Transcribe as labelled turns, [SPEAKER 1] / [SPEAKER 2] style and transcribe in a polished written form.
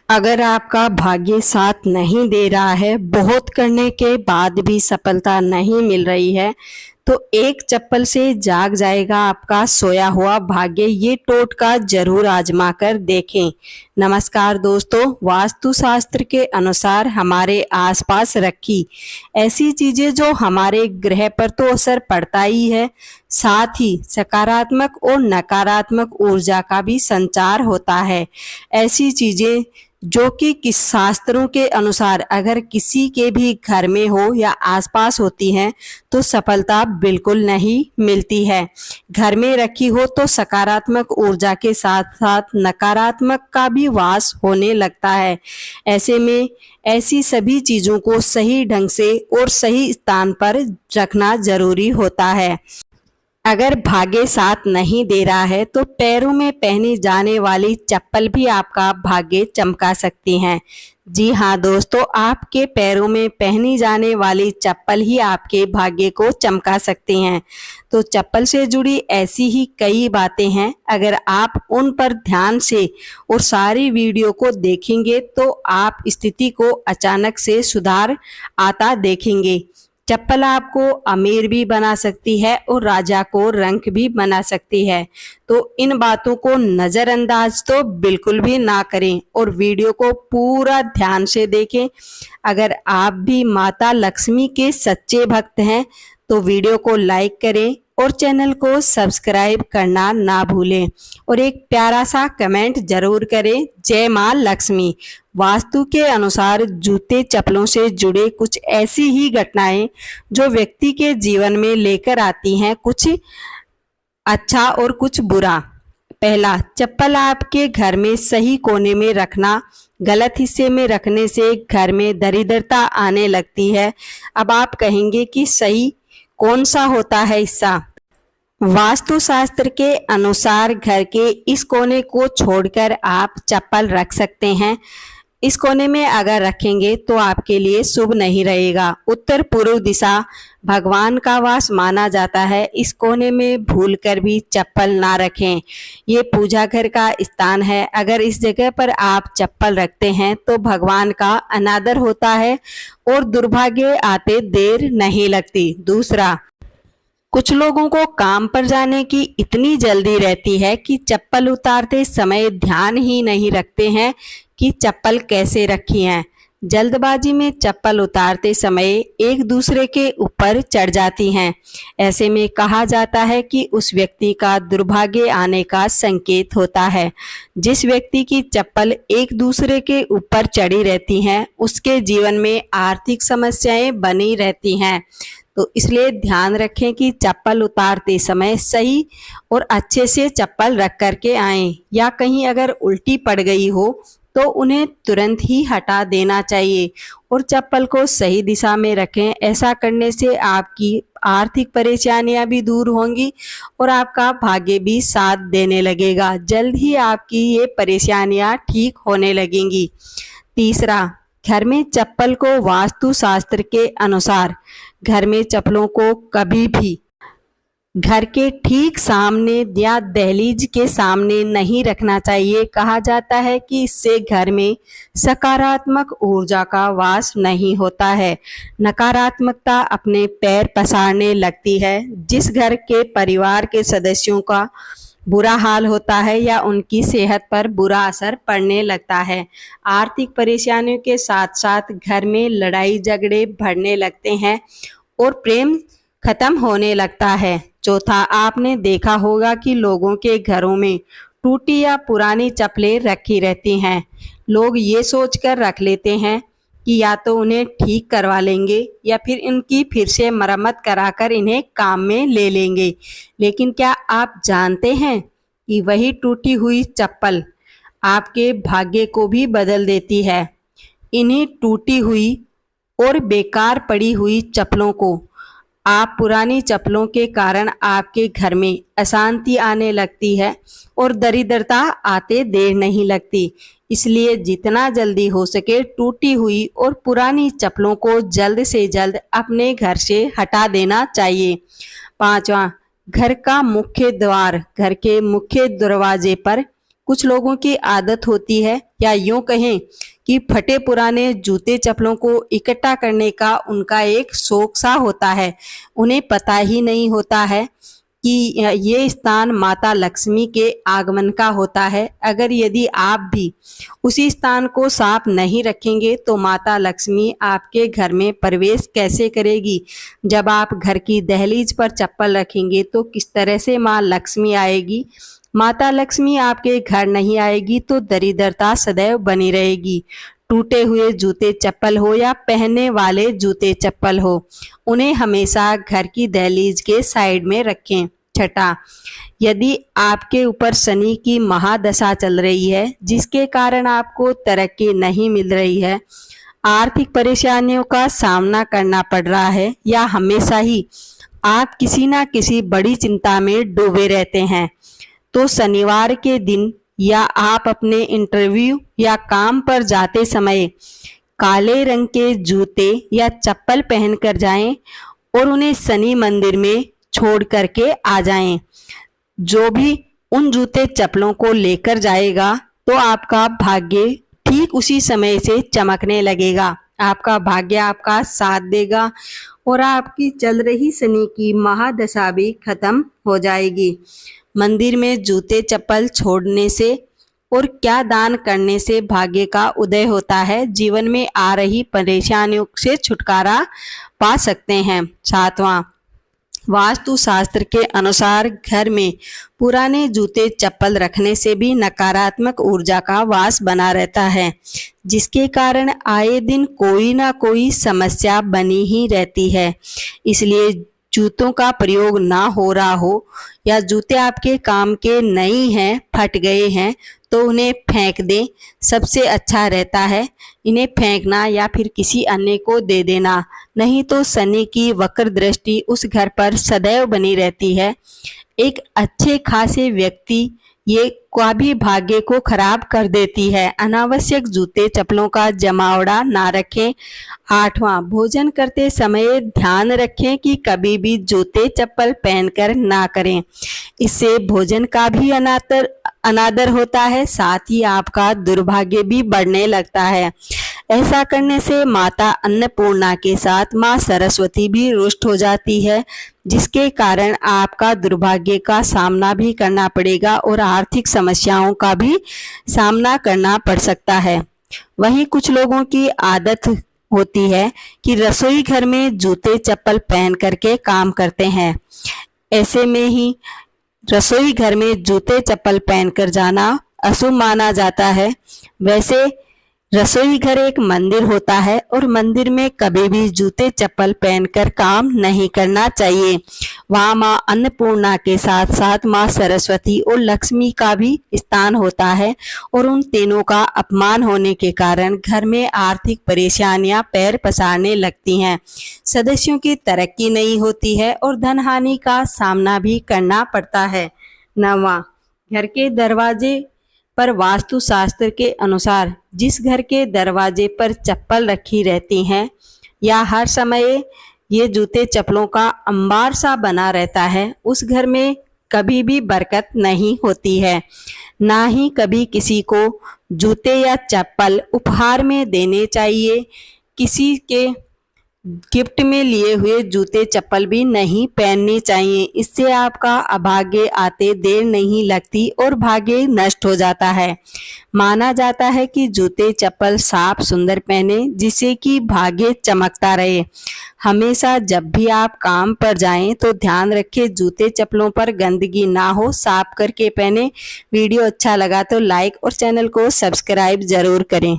[SPEAKER 1] अगर आपका भाग्य साथ नहीं दे रहा है, बहुत करने के बाद भी सफलता नहीं मिल रही है, तो एक चप्पल से जाग जाएगा आपका सोया हुआ भाग्य। ये टोटका जरूर आजमा कर देखें। नमस्कार दोस्तों, वास्तुशास्त्र के अनुसार हमारे आसपास रखी ऐसी चीजें जो हमारे ग्रह पर तो असर पड़ता ही है, साथ ही सकारात्मक और नकारात्मक ऊर्जा का भी संचार होता है। ऐसी चीजें जो कि किस शास्त्रों के अनुसार अगर किसी के भी घर में हो या आसपास होती हैं तो सफलता बिल्कुल नहीं मिलती है। घर में रखी हो तो सकारात्मक ऊर्जा के साथ साथ नकारात्मक का भी वास होने लगता है। ऐसे में ऐसी सभी चीजों को सही ढंग से और सही स्थान पर रखना जरूरी होता है। अगर भाग्य साथ नहीं दे रहा है तो पैरों में पहनी जाने वाली चप्पल भी आपका भाग्य चमका सकती हैं। जी हाँ दोस्तों, आपके पैरों में पहनी जाने वाली चप्पल ही आपके भाग्य को चमका सकती हैं। तो चप्पल से जुड़ी ऐसी ही कई बातें हैं, अगर आप उन पर ध्यान से और सारी वीडियो को देखेंगे तो आप स्थिति को अचानक से सुधार आता देखेंगे। चप्पल आपको अमीर भी बना सकती है और राजा को रंक भी बना सकती है। तो इन बातों को नज़रअंदाज तो बिल्कुल भी ना करें और वीडियो को पूरा ध्यान से देखें। अगर आप भी माता लक्ष्मी के सच्चे भक्त हैं तो वीडियो को लाइक करें और चैनल को सब्सक्राइब करना ना भूलें और एक प्यारा सा कमेंट जरूर करें। जय मां लक्ष्मी। वास्तु के अनुसार जूते चप्पलों से जुड़े कुछ ऐसी ही घटनाएं जो व्यक्ति के जीवन में लेकर आती हैं कुछ अच्छा और कुछ बुरा। पहला, चप्पल आपके घर में सही कोने में रखना। गलत हिस्से में रखने से घर में दरिद्रता आने लगती है। अब आप कहेंगे कि सही कौन सा होता है हिस्सा? वास्तुशास्त्र के अनुसार घर के इस कोने को छोड़कर आप चप्पल रख सकते हैं। इस कोने में अगर रखेंगे तो आपके लिए शुभ नहीं रहेगा। उत्तर पूर्व दिशा भगवान का वास माना जाता है। इस कोने में भूलकर भी चप्पल ना रखें। ये पूजा घर का स्थान है। अगर इस जगह पर आप चप्पल रखते हैं तो भगवान का अनादर होता है और दुर्भाग्य आते देर नहीं लगती। दूसरा, कुछ लोगों को काम पर जाने की इतनी जल्दी रहती है कि चप्पल उतारते समय ध्यान ही नहीं रखते हैं कि चप्पल कैसे रखी है। जल्दबाजी में चप्पल उतारते समय एक दूसरे के ऊपर चढ़ जाती हैं। ऐसे में कहा जाता है कि उस व्यक्ति का दुर्भाग्य आने का संकेत होता है। जिस व्यक्ति की चप्पल एक दूसरे के ऊपर चढ़ी रहती हैं उसके जीवन में आर्थिक समस्याएं बनी रहती हैं। तो इसलिए ध्यान रखें कि चप्पल उतारते समय सही और अच्छे से चप्पल रख करके आएं, या कहीं अगर उल्टी पड़ गई हो तो उन्हें तुरंत ही हटा देना चाहिए और चप्पल को सही दिशा में रखें। ऐसा करने से आपकी आर्थिक परेशानियां भी दूर होंगी और आपका भाग्य भी साथ देने लगेगा। जल्द ही आपकी ये परेशानियां ठीक होने लगेंगी। तीसरा, घर में चप्पल को वास्तुशास्त्र के अनुसार घर में चप्पलों को कभी भी घर के ठीक सामने या दहलीज के सामने नहीं रखना चाहिए। कहा जाता है कि इससे घर में सकारात्मक ऊर्जा का वास नहीं होता है। नकारात्मकता अपने पैर पसारने लगती है। जिस घर के परिवार के सदस्यों का बुरा हाल होता है या उनकी सेहत पर बुरा असर पड़ने लगता है। आर्थिक परेशानियों के साथ साथ घर में लड़ाई झगड़े बढ़ने लगते हैं और प्रेम खत्म होने लगता है। चौथा, आपने देखा होगा कि लोगों के घरों में टूटी या पुरानी चप्पलें रखी रहती हैं। लोग ये सोचकर रख लेते हैं कि या तो उन्हें ठीक करवा लेंगे या फिर इनकी फिर से मरम्मत कराकर इन्हें काम में ले लेंगे। लेकिन क्या आप जानते हैं कि वही टूटी हुई चप्पल आपके भाग्य को भी बदल देती है। इन्हीं टूटी हुई और बेकार पड़ी हुई चप्पलों को आप पुरानी चप्पलों के कारण आपके घर में अशांति आने लगती है और दरिद्रता आते देर नहीं लगती। इसलिए जितना जल्दी हो सके टूटी हुई और पुरानी चप्पलों को जल्द से जल्द अपने घर से हटा देना चाहिए। पांचवा, घर का मुख्य द्वार, घर के मुख्य दरवाजे पर कुछ लोगों की आदत होती है, या यूं कहें कि फटे पुराने जूते चप्पलों को इकट्ठा करने का उनका एक शौक सा होता है। उन्हें पता ही नहीं होता है कि ये स्थान माता लक्ष्मी के आगमन का होता है। अगर यदि आप भी उसी स्थान को साफ नहीं रखेंगे तो माता लक्ष्मी आपके घर में प्रवेश कैसे करेगी। जब आप घर की दहलीज पर चप्पल रखेंगे तो किस तरह से माँ लक्ष्मी आएगी। माता लक्ष्मी आपके घर नहीं आएगी तो दरिद्रता सदैव बनी रहेगी। टूटे हुए जूते चप्पल हो या पहनने वाले जूते चप्पल हो, उन्हें हमेशा घर की दहलीज के साइड में रखें। छठा, यदि आपके ऊपर शनि की महादशा चल रही है जिसके कारण आपको तरक्की नहीं मिल रही है, आर्थिक परेशानियों का सामना करना पड़ रहा है, या हमेशा ही आप किसी ना किसी बड़ी चिंता में डूबे रहते हैं, तो शनिवार के दिन या आप अपने इंटरव्यू या काम पर जाते समय काले रंग के जूते या चप्पल पहनकर जाएं और उन्हें शनि मंदिर में छोड़ करके आ जाएं। जो भी उन जूते चप्पलों को लेकर जाएगा तो आपका भाग्य ठीक उसी समय से चमकने लगेगा। आपका भाग्य आपका साथ देगा और आपकी चल रही शनि की महादशा भी खत्म हो जाएगी। मंदिर में जूते चप्पल छोड़ने से और क्या दान करने से भाग्य का उदय होता है, जीवन में आ रही परेशानियों से छुटकारा पा सकते हैं। सातवां, वास्तु शास्त्र के अनुसार घर में पुराने जूते चप्पल रखने से भी नकारात्मक ऊर्जा का वास बना रहता है, जिसके कारण आए दिन कोई ना कोई समस्या बनी ही रहती है। इसलिए जूतों का प्रयोग ना हो रहा हो या जूते आपके काम के नहीं हैं, फट गए हैं, तो उन्हें फेंक दें, सबसे अच्छा रहता है। इन्हें फेंकना या फिर किसी अन्य को दे देना, नहीं तो शनि की वक्र दृष्टि उस घर पर सदैव बनी रहती है। एक अच्छे खासे व्यक्ति ये का भी भाग्य को खराब कर देती है। अनावश्यक जूते चप्पलों का जमावड़ा ना रखें। आठवां, भोजन करते समय ध्यान रखें कि कभी भी जूते चप्पल पहनकर ना करें। इससे भोजन का भी अनादर होता है, साथ ही आपका दुर्भाग्य भी बढ़ने लगता है। ऐसा करने से माता अन्नपूर्णा के साथ माँ सरस्वती भी रुष्ट हो जाती है, जिसके कारण आपका दुर्भाग्य का सामना भी करना पड़ेगा और आर्थिक समस्याओं का भी सामना करना पड़ सकता है। वहीं कुछ लोगों की आदत होती है कि रसोई घर में जूते चप्पल पहन करके काम करते हैं। ऐसे में ही रसोई घर में जूते चप्पल पहनकर जाना अशुभ माना जाता है। वैसे रसोई घर एक मंदिर होता है और मंदिर में कभी भी जूते चप्पल पहनकर काम नहीं करना चाहिए। वहाँ माँ अन्नपूर्णा के साथ साथ माँ सरस्वती और लक्ष्मी का भी स्थान होता है और उन तीनों का अपमान होने के कारण घर में आर्थिक परेशानियां पैर पसारने लगती हैं, सदस्यों की तरक्की नहीं होती है और धन हानि का सामना भी करना पड़ता है। नौवां, घर के दरवाजे पर वास्तु शास्त्र के अनुसार जिस घर के दरवाजे पर चप्पल रखी रहती हैं या हर समय ये जूते चप्पलों का अंबार सा बना रहता है, उस घर में कभी भी बरकत नहीं होती है। ना ही कभी किसी को जूते या चप्पल उपहार में देने चाहिए। किसी के गिफ्ट में लिए हुए जूते चप्पल भी नहीं पहननी चाहिए। इससे आपका अभाग्य आते देर नहीं लगती और भाग्य नष्ट हो जाता है। माना जाता है कि जूते चप्पल साफ सुंदर पहने, जिससे कि भाग्य चमकता रहे। हमेशा जब भी आप काम पर जाएं तो ध्यान रखें जूते चप्पलों पर गंदगी ना हो, साफ करके पहने। वीडियो अच्छा लगा तो लाइक और चैनल को सब्सक्राइब जरूर करें।